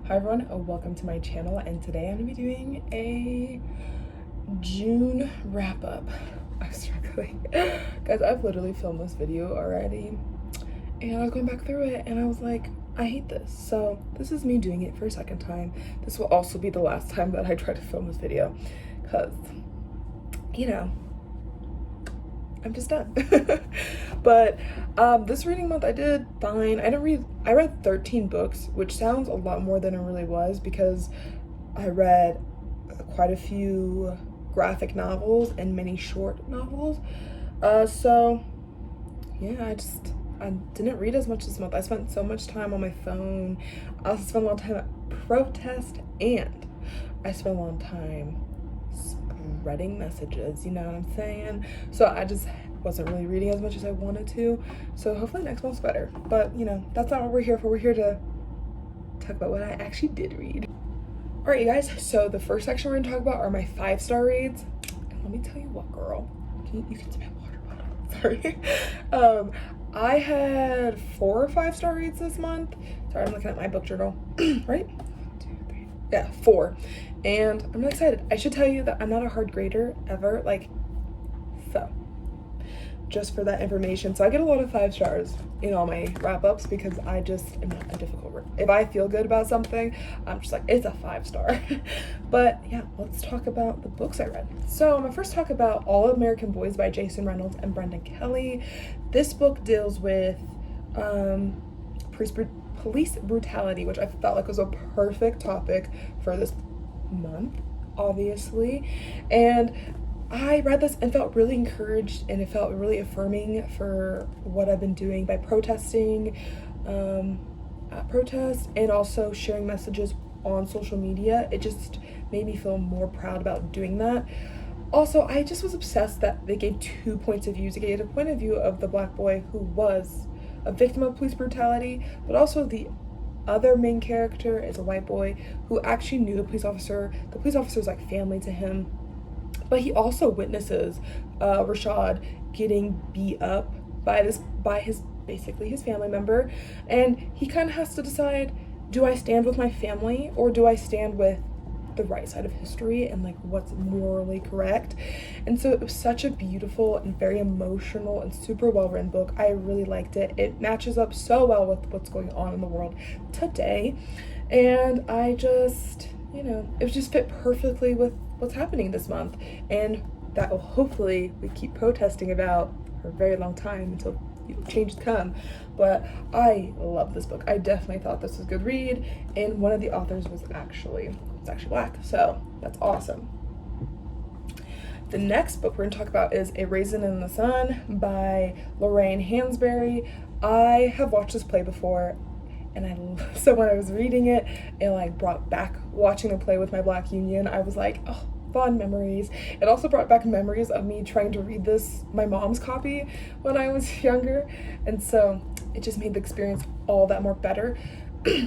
Hi everyone, welcome to my channel, and today I'm going to be doing a June wrap-up. I'm struggling. Guys, I've literally filmed this video already, and I was going back through it, and I was like, I hate this. So this is me doing it for a second time. This will also be the last time that I try to film this video, because, you know, I'm just done. But this reading month I did fine. I read 13 books, which sounds a lot more than it really was, because I read quite a few graphic novels and many short novels. So yeah, I didn't read as much this month. I spent so much time on my phone. I also spent a lot of time at protest, and I spent a lot of time spreading messages, you know what I'm saying? So I just wasn't really reading as much as I wanted to. So hopefully next month's better. But you know, that's not what we're here for. We're here to talk about what I actually did read. Alright, you guys, so the first section we're gonna talk about are my 5-star reads. And let me tell you what, girl. You can smell water bottle. Sorry. I had 4 or 5-star reads this month. Sorry, I'm looking at my book journal. Right? 1, 2, 3. Yeah, 4. And I'm really excited. I should tell you that I'm not a hard grader ever, so just for that information. So I get a lot of 5 stars in all my wrap-ups because I just am not a difficult reader. If I feel good about something, I'm just like, it's a 5-star. But yeah, let's talk about the books I read. So I'm gonna first talk about All American Boys by Jason Reynolds and Brendan Kelly. This book deals with police brutality, which I felt like was a perfect topic for this month, obviously. And I read this and felt really encouraged, and it felt really affirming for what I've been doing by protesting at protests and also sharing messages on social media. It just made me feel more proud about doing that. Also, I just was obsessed that they gave 2 points of view. They gave a point of view of the Black boy who was a victim of police brutality, but also the other main character is a white boy who actually knew the police officer. The police officer is like family to him. But he also witnesses Rashad getting beat up by his family member, and he kind of has to decide, do I stand with my family or do I stand with the right side of history and like what's morally correct? And so it was such a beautiful and very emotional and super well written book. I really liked it. It matches up so well with what's going on in the world today, and I just, you know, it just fit perfectly with what's happening this month, and that will hopefully we keep protesting about for a very long time until changes come. But I love this book. I definitely thought this was a good read, and one of the authors was actually Black, so that's awesome. The next book we're going to talk about is A Raisin in the Sun by Lorraine Hansberry. I have watched this play before, and so when I was reading it, it like brought back watching the play with my Black Union. I was like, oh, fond memories. It also brought back memories of me trying to read my mom's copy when I was younger, and so it just made the experience all that more better.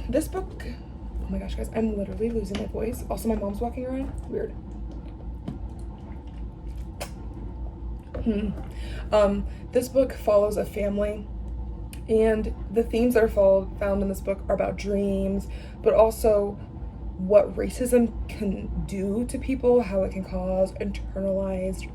This book, oh my gosh, guys, I'm literally losing my voice. Also, my mom's walking around. Weird. This book follows a family, and the themes that are found in this book are about dreams, but also what racism can do to people, how it can cause internalized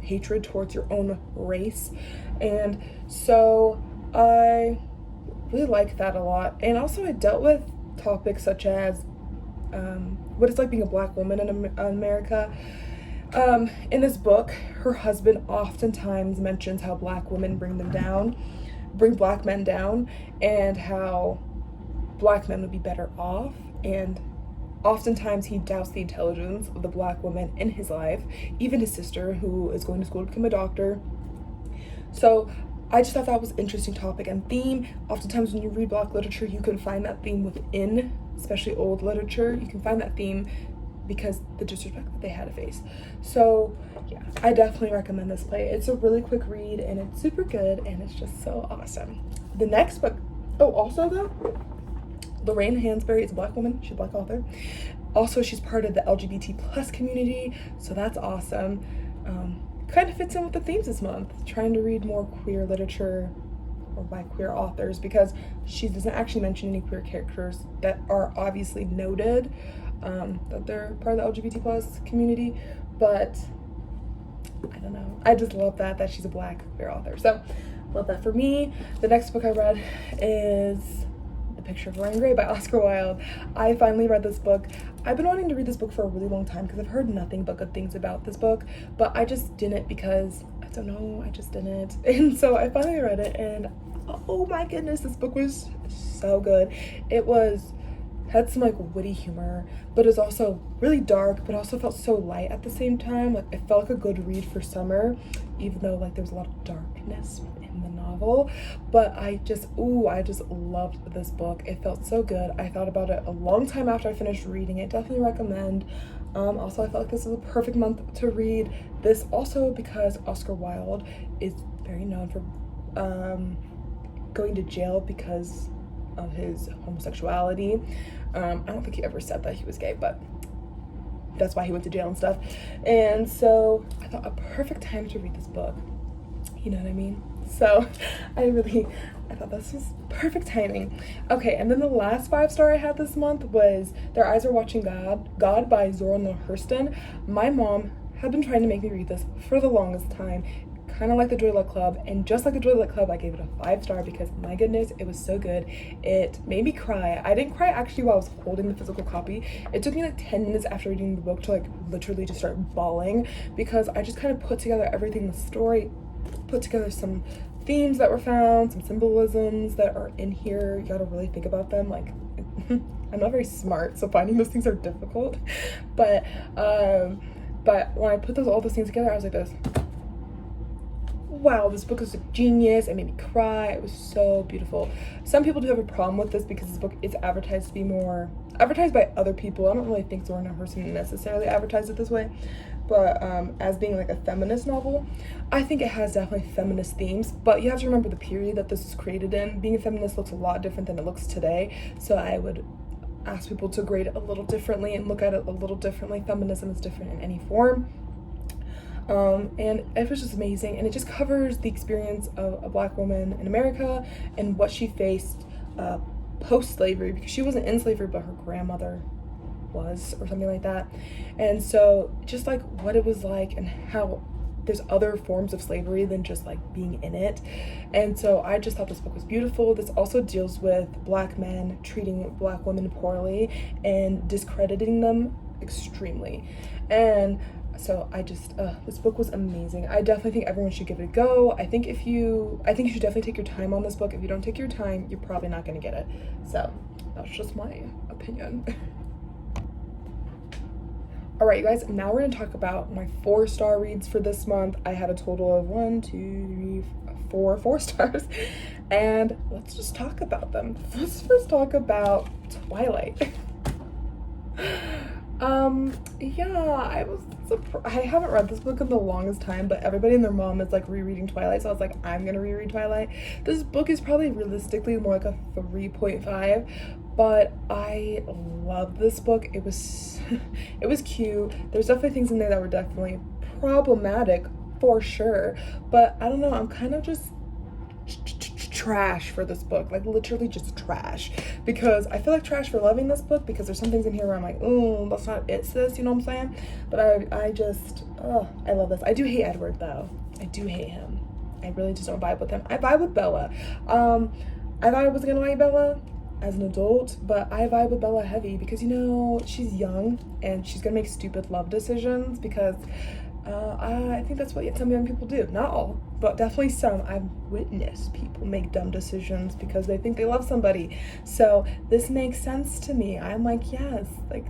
hatred towards your own race. And so I really like that a lot. And also it dealt with topics such as what it's like being a Black woman in America. In this book, her husband oftentimes mentions how Black women bring Black men down, and how Black men would be better off, and oftentimes he doubts the intelligence of the Black woman in his life, even his sister, who is going to school to become a doctor. So I just thought that was an interesting topic and theme. Oftentimes when you read Black literature, you can find that theme within, especially old literature, you can find that theme because the disrespect that they had to face. So yeah, I definitely recommend this play. It's a really quick read, and it's super good, and it's just so awesome. The next book, also though, Lorraine Hansberry is a Black woman. She's a Black author. Also, she's part of the LGBT plus community, so that's awesome. Kind of fits in with the themes this month, trying to read more queer literature or by queer authors, because she doesn't actually mention any queer characters that are obviously noted, that they're part of the LGBT plus community, but I don't know. I just love that she's a Black queer author. So love that for me. The next book I read is The Picture of Dorian Gray by Oscar Wilde. I finally read this book. I've been wanting to read this book for a really long time because I've heard nothing but good things about this book, but I just didn't because, I don't know, I just didn't. And so I finally read it, and oh my goodness, this book was so good. It had some like witty humor, but it was also really dark, but also felt so light at the same time. Like, it felt like a good read for summer, even though like there was a lot of darkness in the novel. But I just loved this book. It felt so good. I thought about it a long time after I finished reading it. Definitely recommend. Also, I felt like this was a perfect month to read this, also because Oscar Wilde is very known for going to jail because of his homosexuality. I don't think he ever said that he was gay, but that's why he went to jail and stuff. And so I thought a perfect time to read this book. You know what I mean? So I thought this was perfect timing. Okay, and then the last 5-star I had this month was Their Eyes Are Watching God by Zora Neale Hurston. My mom had been trying to make me read this for the longest time, kind of like the Joy Luck Club, and just like the Joy Luck Club, I gave it a 5-star because, my goodness, it was so good. It made me cry. I didn't cry actually while I was holding the physical copy. It took me like 10 minutes after reading the book to like literally just start bawling, because I just kind of put together everything in the story, put together some themes that were found, some symbolisms that are in here. You gotta really think about them. Like, I'm not very smart, so finding those things are difficult. But when I put all those things together, I was like this. Wow, this book is a genius. It made me cry. It was so beautiful. Some people do have a problem with this because this book is advertised to be more advertised by other people. I don't really think Zora Neale Hurston necessarily advertised it this way, but as being like a feminist novel. I think it has definitely feminist themes, but you have to remember the period that this was created in. Being a feminist looks a lot different than it looks today, so I would ask people to grade it a little differently and look at it a little differently. Feminism is different in any form. And it was just amazing, and it just covers the experience of a Black woman in America and what she faced post-slavery, because she wasn't in slavery, but her grandmother was, or something like that. And so just like what it was like and how there's other forms of slavery than just like being in it. And so I just thought this book was beautiful. This also deals with Black men treating Black women poorly and discrediting them extremely. And so this book was amazing. I definitely think everyone should give it a go. I think you should definitely take your time on this book. If you don't take your time, you're probably not going to get it. So that's just my opinion. All right, you guys, now we're going to talk about my 4-star reads for this month. I had a total of 4 stars, and let's just talk about them. Let's first talk about Twilight. I haven't read this book in the longest time, but everybody and their mom is like rereading Twilight, so I was like, I'm gonna reread Twilight. This book is probably realistically more like a 3.5, but I love this book. It was cute. There's definitely things in there that were definitely problematic for sure, but I don't know, I'm kind of just trash for this book, like literally just trash, because I feel like trash for loving this book, because there's some things in here where I'm like, oh, that's not it, sis, you know what I'm saying? But I love this. I do hate Edward though. I do hate him. I really just don't vibe with him. I vibe with Bella. I thought I was gonna like Bella as an adult, but I vibe with Bella heavy because, you know, she's young and she's gonna make stupid love decisions, because I think that's what some young people do. Not all, but definitely some. I've witnessed people make dumb decisions because they think they love somebody. So this makes sense to me. I'm like, yes, like,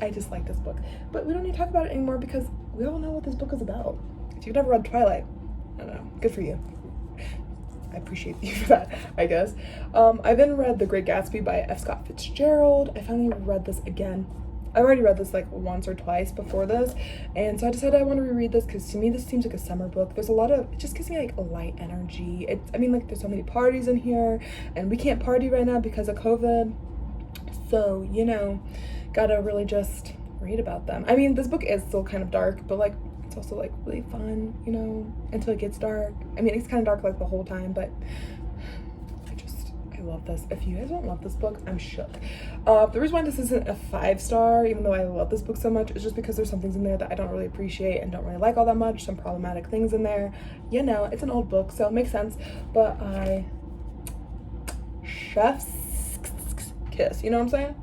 I just like this book. But we don't need to talk about it anymore because we all know what this book is about. If you've never read Twilight, I don't know, good for you. I appreciate you for that, I guess. I then read The Great Gatsby by F. Scott Fitzgerald. I finally read this again. I already read this like once or twice before this, and so I decided I want to reread this because to me this seems like a summer book. There's it just gives me like a light energy. There's so many parties in here, and we can't party right now because of COVID, so, you know, gotta really just read about them. I mean, this book is still kind of dark, but like, it's also like really fun, you know, until it gets dark. I mean, it's kind of dark like the whole time, but I love this. If you guys don't love this book, I'm shook. The reason why this isn't a 5-star, even though I love this book so much, is just because there's some things in there that I don't really appreciate and don't really like all that much. Some problematic things in there. You know, it's an old book, so it makes sense. But chef's kiss, you know what I'm saying?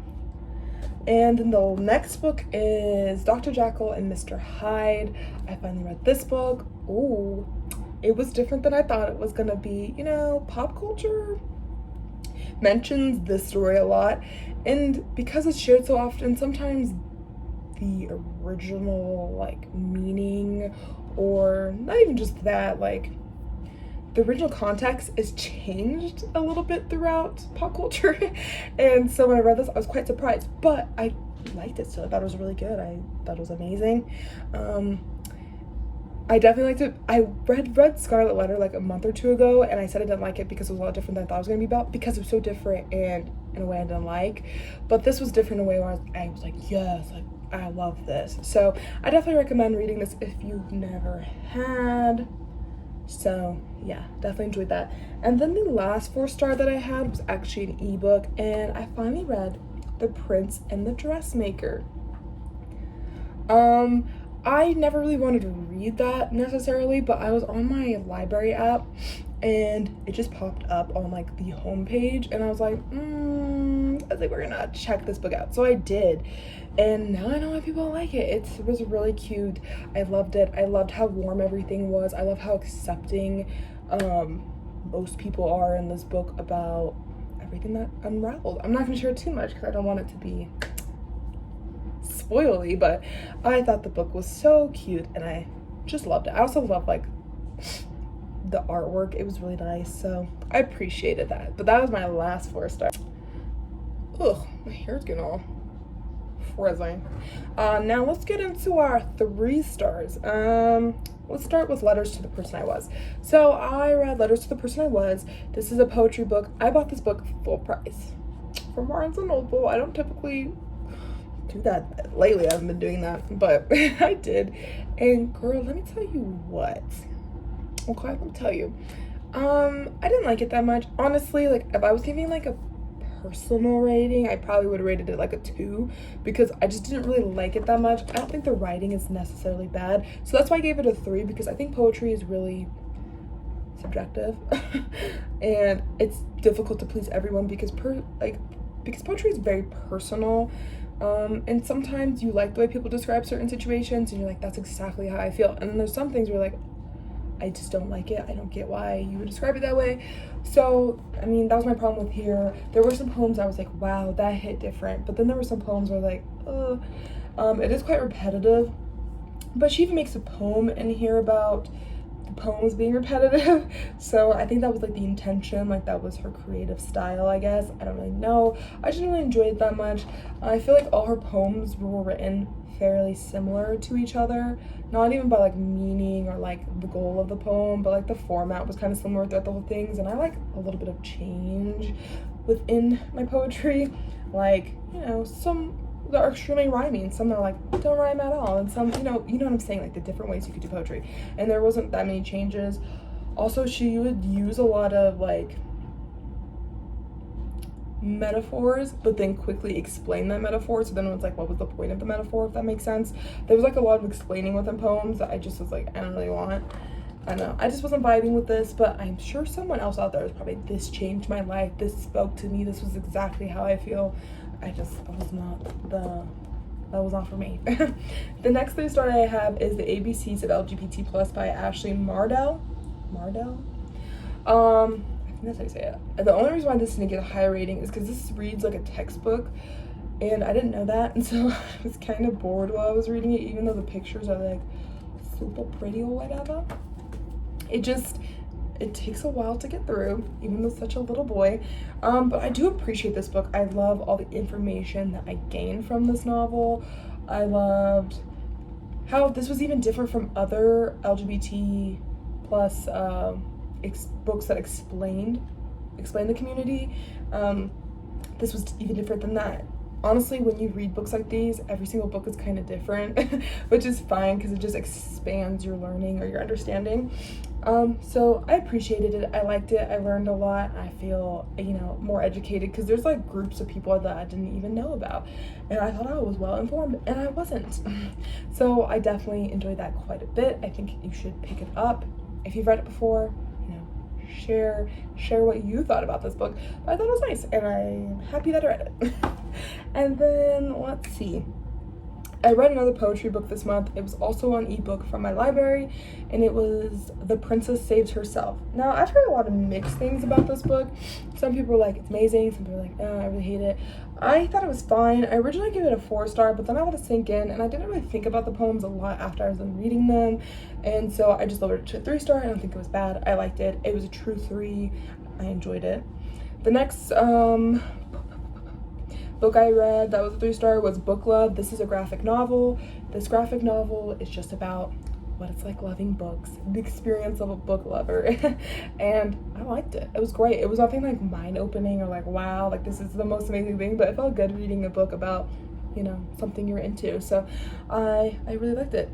And then the next book is Dr. Jekyll and Mr. Hyde. I finally read this book. Ooh, it was different than I thought it was gonna be. You know, pop culture mentions this story a lot, and because it's shared so often, sometimes the original like meaning, or not even just that, like the original context is changed a little bit throughout pop culture. And so when I read this, I was quite surprised, but I liked it still. I thought it was really good. I thought it was amazing. I definitely liked it. I read Scarlet Letter like a month or two ago, and I said I didn't like it because it was a lot different than I thought it was going to be about, because it was so different and in a way I didn't like. But this was different in a way where I was like, yes, like, I love this. So I definitely recommend reading this if you've never had. So yeah, definitely enjoyed that. And then the last 4-star that I had was actually an ebook, and I finally read The Prince and the Dressmaker. I never really wanted to read that necessarily, but I was on my library app and it just popped up on like the homepage, and I was like, I was like, we're gonna check this book out. So I did, and now I know why people like it. It was really cute. I loved it. I loved how warm everything was. I love how accepting most people are in this book about everything that unraveled. I'm not gonna share too much because I don't want it to be spoily, but I thought the book was so cute and I just loved it. I also love like the artwork. It was really nice, so I appreciated that. But that was my last 4-star. Ugh, my hair's getting all frizzing. Now let's get into our 3 stars. Let's start with Letters to the Person I Was. So I read Letters to the Person I Was. This is a poetry book. I bought this book full price from Barnes & Noble. I don't typically do that lately. I haven't been doing that, but I did. And girl, let me tell you what. Okay, let me tell you. I didn't like it that much. Honestly, like if I was giving like a personal rating, I probably would have rated it like a 2, because I just didn't really like it that much. I don't think the writing is necessarily bad, so that's why I gave it a 3, because I think poetry is really subjective and it's difficult to please everyone, because poetry is very personal. And sometimes you like the way people describe certain situations and you're like, that's exactly how I feel. And then there's some things where like, I just don't like it. I don't get why you would describe it that way. So, I mean, that was my problem with here. There were some poems I was like, wow, that hit different. But then there were some poems where like, it is quite repetitive. But she even makes a poem in here about the poems being repetitive. So I think that was like the intention, like that was her creative style, I guess. I don't really know. I just didn't really enjoy it that much. I feel like all her poems were written fairly similar to each other, not even by like meaning or like the goal of the poem, but like the format was kind of similar throughout the whole things. And I like a little bit of change within my poetry, like, you know, some that are extremely rhyming, some are like don't rhyme at all, and some, you know what I'm saying, like the different ways you could do poetry. And there wasn't that many changes. Also, she would use a lot of like metaphors, but then quickly explain that metaphor, so then it was like, what was the point of the metaphor, if that makes sense. There was like a lot of explaining within poems that I just was like, I don't really want. I don't know, I just wasn't vibing with this, but I'm sure someone else out there is probably, this changed my life, this spoke to me, this was exactly how I feel. That was not for me. The next 3-star I have is The ABCs of LGBT+ by Ashley Mardell. I think that's how you say it. And the only reason why this didn't get a higher rating is because this reads like a textbook, and I didn't know that, and so I was kind of bored while I was reading it, even though the pictures are like super pretty or whatever. It takes a while to get through, even though such a little boy. But I do appreciate this book. I love all the information that I gained from this novel. I loved how this was even different from other LGBT plus books that explained the community. This was even different than that. honestly, when you read books like these, every single book is kind of different, which is fine because it just expands your learning or your understanding. So I appreciated it. I liked it. I learned a lot. I feel, more educated because there's like groups of people that I didn't even know about. And I thought I was well informed, and I wasn't. So I definitely enjoyed that quite a bit. I think you should pick it up. If you've read it before, share what you thought about this book. But I thought it was nice, and I'm happy that I read it. And then let's see, I read another poetry book this month. It was also on ebook from my library, and it was The Princess Saves Herself. Now, I've heard a lot of mixed things about this book. Some people are like, it's amazing. Some people are like, oh, I really hate it. I thought it was fine. I originally gave it a 4-star, but then I let it sink in, and I didn't really think about the poems a lot after I was done reading them, and so I just lowered it to a 3-star. I don't think it was bad. I liked it. It was a true 3. I enjoyed it. The next book I read that was a 3-star was Book Love. This is a graphic novel. This graphic novel is just about what it's like loving books, the experience of a book lover. And I liked it. It was great. It was nothing like mind-opening or like, wow, like this is the most amazing thing, but it felt good reading a book about, something you're into. So I really liked it.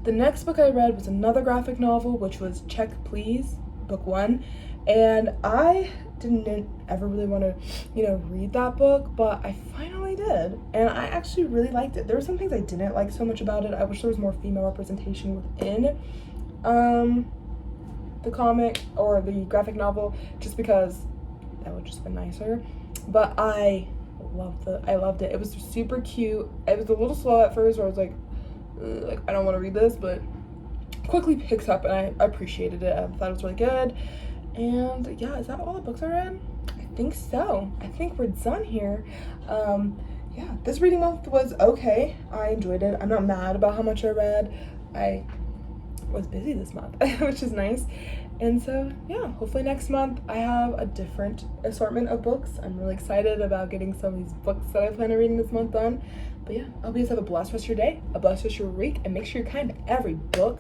The next book I read was another graphic novel, which was Check Please, book 1. And I didn't ever really want to, read that book, but I finally did, and I actually really liked it. There were some things I didn't like so much about it. I wish there was more female representation within the comic or the graphic novel, just because that would just have been nicer. But I loved it. It was super cute. It was a little slow at first, where I was like I don't want to read this, but quickly picks up, and I appreciated it. I thought it was really good. And yeah, is that all the books I read? I think so. I think we're done here. Yeah, this reading month was okay. I enjoyed it. I'm not mad about how much I read. I was busy this month, which is nice. And so yeah, hopefully next month I have a different assortment of books. I'm really excited about getting some of these books that I plan on reading this month done. But yeah, I hope you guys have a blessed rest of your day, a blessed rest of your week, and make sure you're kind to every book,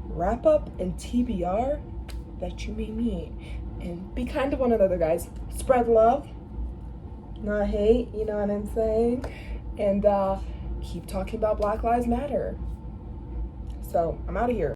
wrap up, and TBR that you may meet. And be kind to one another, guys. Spread love, not hate, you know what I'm saying? And keep talking about Black Lives Matter. So I'm out of here.